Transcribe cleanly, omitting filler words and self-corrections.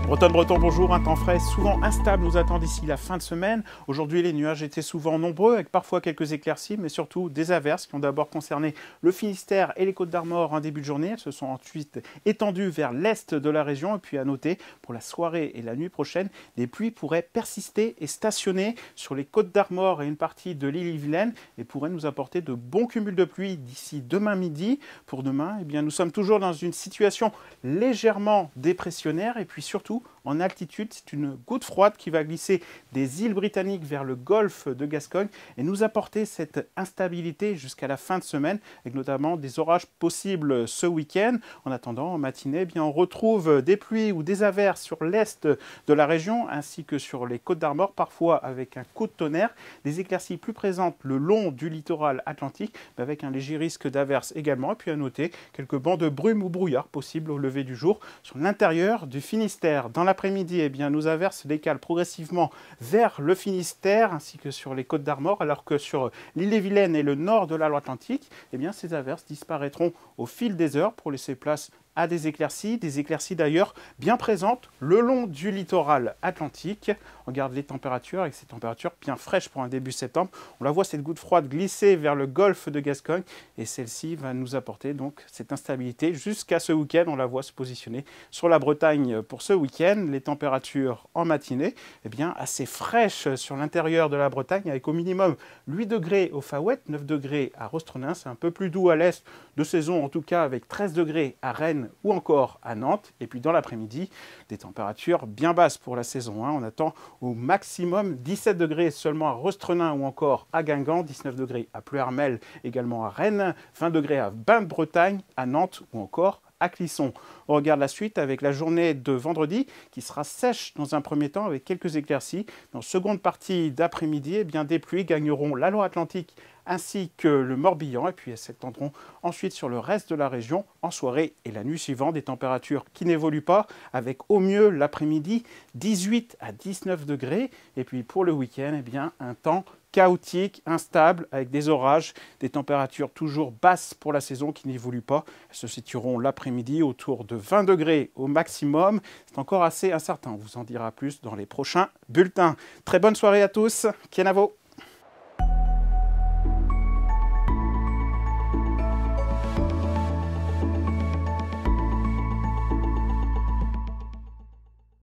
Bretonne, bonjour, un temps frais, souvent instable nous attend d'ici la fin de semaine. Aujourd'hui, les nuages étaient souvent nombreux, avec parfois quelques éclaircies, mais surtout des averses qui ont d'abord concerné le Finistère et les Côtes-d'Armor en début de journée. Elles se sont ensuite étendues vers l'est de la région. Et puis à noter, pour la soirée et la nuit prochaine, des pluies pourraient persister et stationner sur les Côtes-d'Armor et une partie de l'Ille-et-Vilaine et pourraient nous apporter de bons cumuls de pluie d'ici demain midi. Pour demain, nous sommes toujours dans une situation légèrement dépressionnaire et puis surtout, en altitude, c'est une goutte froide qui va glisser des îles britanniques vers le golfe de Gascogne et nous apporter cette instabilité jusqu'à la fin de semaine, avec notamment des orages possibles ce week-end. En attendant, en matinée, on retrouve des pluies ou des averses sur l'est de la région, ainsi que sur les Côtes-d'Armor, parfois avec un coup de tonnerre, des éclaircies plus présentes le long du littoral atlantique, avec un léger risque d'averses également. Et puis à noter quelques bancs de brume ou brouillard possibles au lever du jour sur l'intérieur du Finistère. Dans l'après-midi, nos averses se décalent progressivement vers le Finistère ainsi que sur les Côtes-d'Armor, alors que sur l'Ille-et-Vilaine et le nord de la Loire-Atlantique, ces averses disparaîtront au fil des heures pour laisser place à des éclaircies d'ailleurs bien présentes le long du littoral atlantique. On regarde les températures, avec ces températures bien fraîches pour un début septembre. On la voit, cette goutte froide glisser vers le golfe de Gascogne et celle-ci va nous apporter donc cette instabilité jusqu'à ce week-end. On la voit se positionner sur la Bretagne pour ce week-end. Les températures en matinée, assez fraîches sur l'intérieur de la Bretagne, avec au minimum 8 degrés au Faouët, 9 degrés à Rostrenain. C'est un peu plus doux à l'est de saison, en tout cas avec 13 degrés à Rennes ou encore à Nantes. Et puis dans l'après-midi, des températures bien basses pour la saison. On attend au maximum 17 degrés seulement à Rostrenain ou encore à Guingamp, 19 degrés à Pleuhermel, également à Rennes, 20 degrés à Bain-de-Bretagne, à Nantes ou encore à Clisson. On regarde la suite avec la journée de vendredi qui sera sèche dans un premier temps avec quelques éclaircies. Dans la seconde partie d'après-midi, des pluies gagneront la Loire-Atlantique ainsi que le Morbihan et puis elles s'étendront ensuite sur le reste de la région en soirée et la nuit suivante. Des températures qui n'évoluent pas avec au mieux l'après-midi 18 à 19 degrés et puis pour le week-end, un temps chaotique, instable, avec des orages, des températures toujours basses pour la saison qui n'évoluent pas. Elles se situeront l'après-midi autour de 20 degrés au maximum. C'est encore assez incertain. On vous en dira plus dans les prochains bulletins. Très bonne soirée à tous. Kienavo.